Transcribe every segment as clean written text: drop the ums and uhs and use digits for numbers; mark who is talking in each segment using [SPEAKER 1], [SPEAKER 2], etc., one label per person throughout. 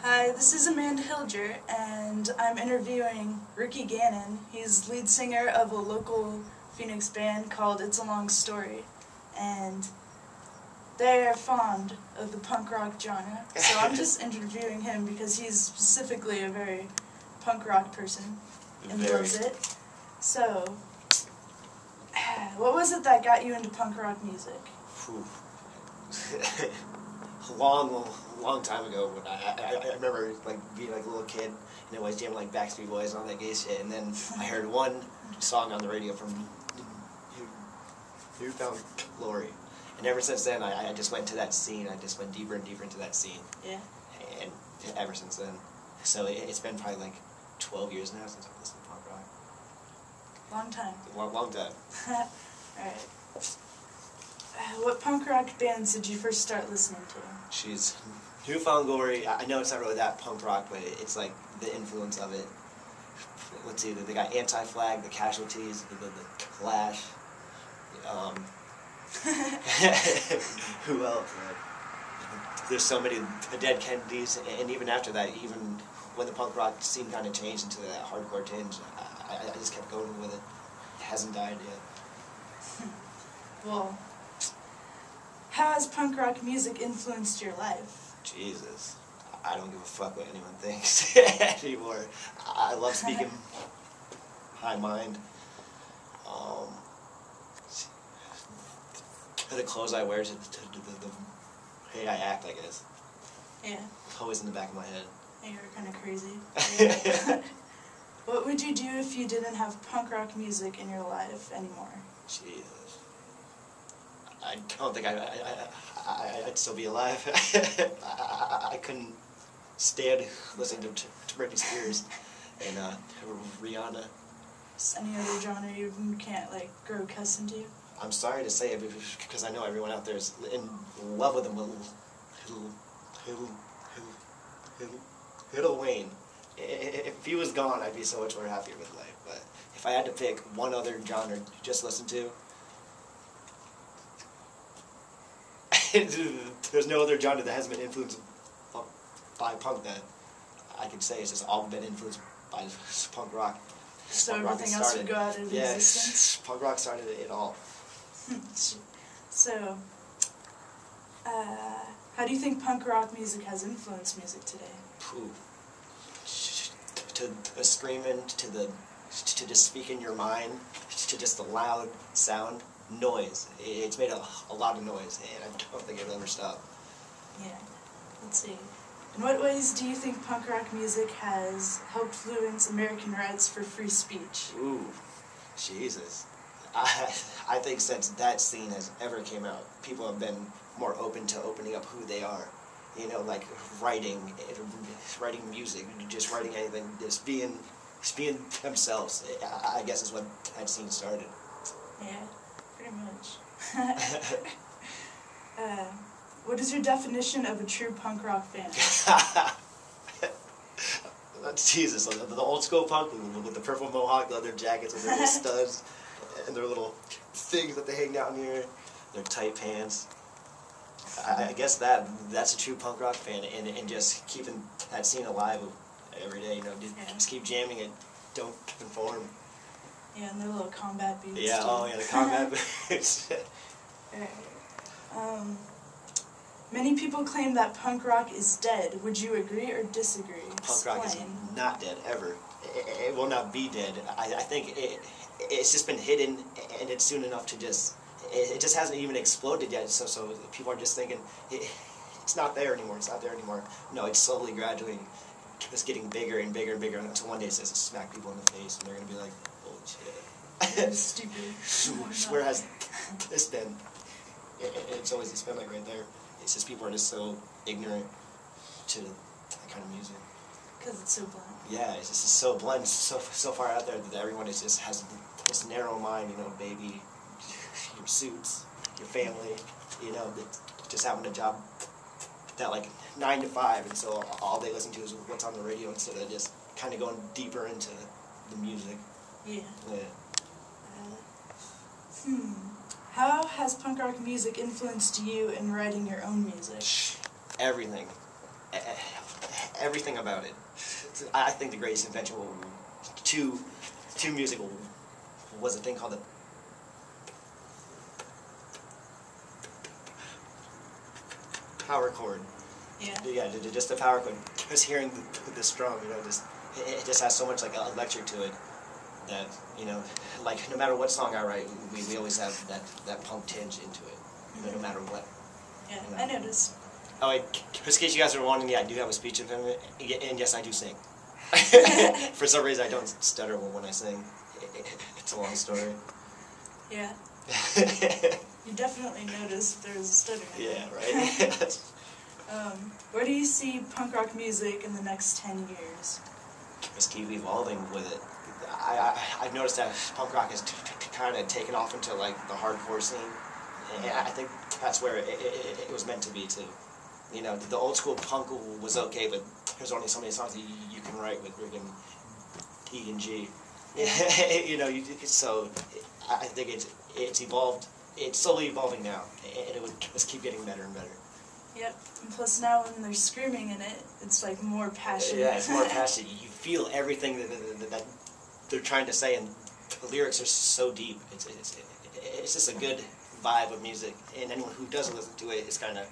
[SPEAKER 1] Hi, this is Amanda Hilger, and I'm interviewing Ricky Gannon. He's lead singer of a local Phoenix band called It's a Long Story, and they are fond of the punk rock genre. So I'm just interviewing him because he's specifically a very punk rock person and loves it. So, what was it that got you into punk rock music?
[SPEAKER 2] long time ago when I remember being a little kid and always jamming Backstreet Boys and all that gay shit, and then I heard one song on the radio from Newfound Glory, and ever since then I just went to that scene. I just went deeper and deeper into that scene. Yeah. And ever since then, so it's been probably 12 years now since I've listened to punk rock.
[SPEAKER 1] Long time.
[SPEAKER 2] Long time.
[SPEAKER 1] Alright. What punk rock bands did you first start listening to?
[SPEAKER 2] She's Newfound Glory. I know it's not really that punk rock, but it's the influence of it. Let's see, they got Anti-Flag, the Casualties, the Clash. Who else? There's so many, the Dead Kennedys, and even after that, even when the punk rock scene kind of changed into that hardcore tinge, I just kept going with it. It hasn't died yet.
[SPEAKER 1] Well, how has punk rock music influenced your life?
[SPEAKER 2] Jesus. I don't give a fuck what anyone thinks anymore. I love speaking my mind. The clothes I wear, the way I act, I guess.
[SPEAKER 1] Yeah.
[SPEAKER 2] Always in the back of my head.
[SPEAKER 1] Yeah, you're kind of crazy. Yeah. What would you do if you didn't have punk rock music in your life anymore?
[SPEAKER 2] Jesus. I don't think I'd still be alive. I couldn't stand listening to Britney Spears and Rihanna.
[SPEAKER 1] Is any other genre you can't grow accustomed to?
[SPEAKER 2] I'm sorry to say it because I know everyone out there is in love with him. Little Wayne. If he was gone, I'd be so much more happier with life. But if I had to pick one other genre to just listen to, there's no other genre that hasn't been influenced by punk that I could say it's just all been influenced by punk rock.
[SPEAKER 1] So punk everything else would go out of existence?
[SPEAKER 2] Punk rock started it all.
[SPEAKER 1] So, how do you think punk rock music has influenced music today?
[SPEAKER 2] To the screaming, to just speaking your mind, to just the loud sound, noise. It's made a lot of noise, and I don't think it'll ever stop.
[SPEAKER 1] Yeah. Let's see. In what ways do you think punk rock music has helped influence American rights for free speech?
[SPEAKER 2] Ooh, Jesus. I think since that scene has ever came out, people have been more open to opening up who they are. You know, writing music, just writing anything, just being themselves. I guess is what that scene started.
[SPEAKER 1] Yeah, pretty much. What is your definition of a true punk rock fan?
[SPEAKER 2] Jesus, the old school punk with the purple mohawk, leather jackets with their little studs, and their little things that they hang down here, their tight pants. I guess that's a true punk rock fan, and just keeping that scene alive every day. Just keep jamming it. Don't conform.
[SPEAKER 1] Yeah, and their little combat boots.
[SPEAKER 2] Yeah,
[SPEAKER 1] too.
[SPEAKER 2] The combat boots.
[SPEAKER 1] Many people claim that punk rock is dead. Would you agree or disagree?
[SPEAKER 2] Punk rock is not dead ever. It will not be dead. I think it's just been hidden, and it's soon enough to just. It just hasn't even exploded yet, so people are just thinking, it's not there anymore, it's not there anymore. No, it's slowly, gradually just getting bigger and bigger and bigger until one day it's just smack people in the face and they're going to be like, holy shit.
[SPEAKER 1] Stupid.
[SPEAKER 2] Where has this been? It's always just been right there. It's just people are just so ignorant to that kind of music.
[SPEAKER 1] Because it's so blunt.
[SPEAKER 2] Yeah, it's just so blunt, so far out there that everyone just has this narrow mind, baby. Your suits, your family, just having a job that 9 to 5, and so all they listen to is what's on the radio instead of just kind of going deeper into the music.
[SPEAKER 1] Yeah. How has punk rock music influenced you in writing your own music?
[SPEAKER 2] Everything. everything about it. I think the greatest invention to music was a thing called the power chord. Yeah, just the power chord. Just hearing the strum, you know, it just has so much like electric to it that, you know, like no matter what song I write, we always have that punk tinge into it, you know, no matter what.
[SPEAKER 1] Yeah,
[SPEAKER 2] you know.
[SPEAKER 1] I noticed.
[SPEAKER 2] Oh, wait, just in case you guys are wondering, yeah, I do have a speech impediment, and yes, I do sing. For some reason, I don't stutter when I sing. It's a long story.
[SPEAKER 1] Yeah. You definitely noticed there was a stutter.
[SPEAKER 2] Yeah, right?
[SPEAKER 1] Where do you see punk rock music in the next 10 years?
[SPEAKER 2] Just keep evolving with it. I've noticed that punk rock has kind of taken off into like the hardcore scene, and I think that's where it was meant to be too. You know, the old school punk was okay, but there's only so many songs that you can write with friggin' E and G.
[SPEAKER 1] Yeah.
[SPEAKER 2] You know, so I think it's evolved. It's slowly evolving now, and it would just keep getting better and better.
[SPEAKER 1] Yep. And plus now when they're screaming in it, it's like more passionate.
[SPEAKER 2] Yeah, it's more passionate. You feel everything that they're trying to say, and the lyrics are so deep. It's just a good vibe of music, and anyone who doesn't listen to it is kind of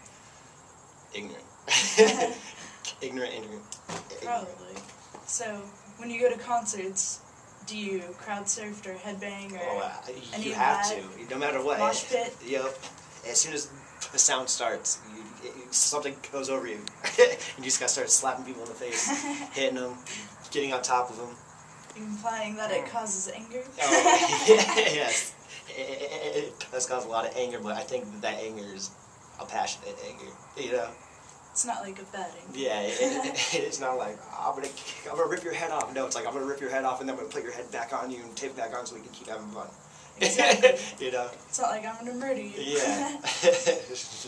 [SPEAKER 2] ignorant. ignorant.
[SPEAKER 1] Probably. So when you go to concerts, do you crowd surf or headbang or any
[SPEAKER 2] you
[SPEAKER 1] of
[SPEAKER 2] have
[SPEAKER 1] that?
[SPEAKER 2] to, no matter what.
[SPEAKER 1] Mosh pit?
[SPEAKER 2] Yep. As soon as the sound starts, something goes over you. You just gotta start slapping people in the face, hitting them, getting on top of them.
[SPEAKER 1] Implying that it causes anger?
[SPEAKER 2] Oh, yes. It does cause a lot of anger, but I think that anger is a passionate anger, you know?
[SPEAKER 1] It's not like a bad anger.
[SPEAKER 2] Yeah, it's not like, I'm gonna rip your head off. No, it's like, I'm gonna rip your head off and then I'm gonna put your head back on you and tape it back on so we can keep having fun.
[SPEAKER 1] Exactly.
[SPEAKER 2] You know?
[SPEAKER 1] It's not like I'm gonna murder you.
[SPEAKER 2] Yeah.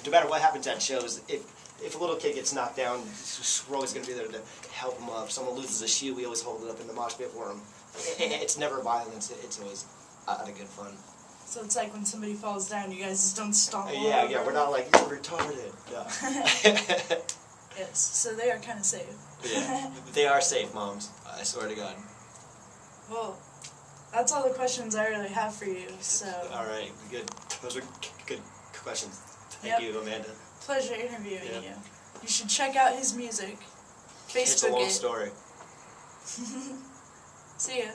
[SPEAKER 2] No matter what happens at shows, if a little kid gets knocked down, we're always going to be there to help him up. If someone loses a shoe, we always hold it up in the mosh pit for him. It's never violence. It's always out of good fun.
[SPEAKER 1] So it's like when somebody falls down, you guys just don't stomp all
[SPEAKER 2] Yeah,
[SPEAKER 1] over
[SPEAKER 2] we're not like, you're retarded. Yeah.
[SPEAKER 1] Yes, so they are kind of safe.
[SPEAKER 2] Yeah, they are safe, moms. I swear to God.
[SPEAKER 1] Well, that's all the questions I really have for you, so...
[SPEAKER 2] All right, good. Those were good questions. Thank you, Amanda.
[SPEAKER 1] Pleasure interviewing you. You should check out his music. Facebook
[SPEAKER 2] It's a long story.
[SPEAKER 1] See ya.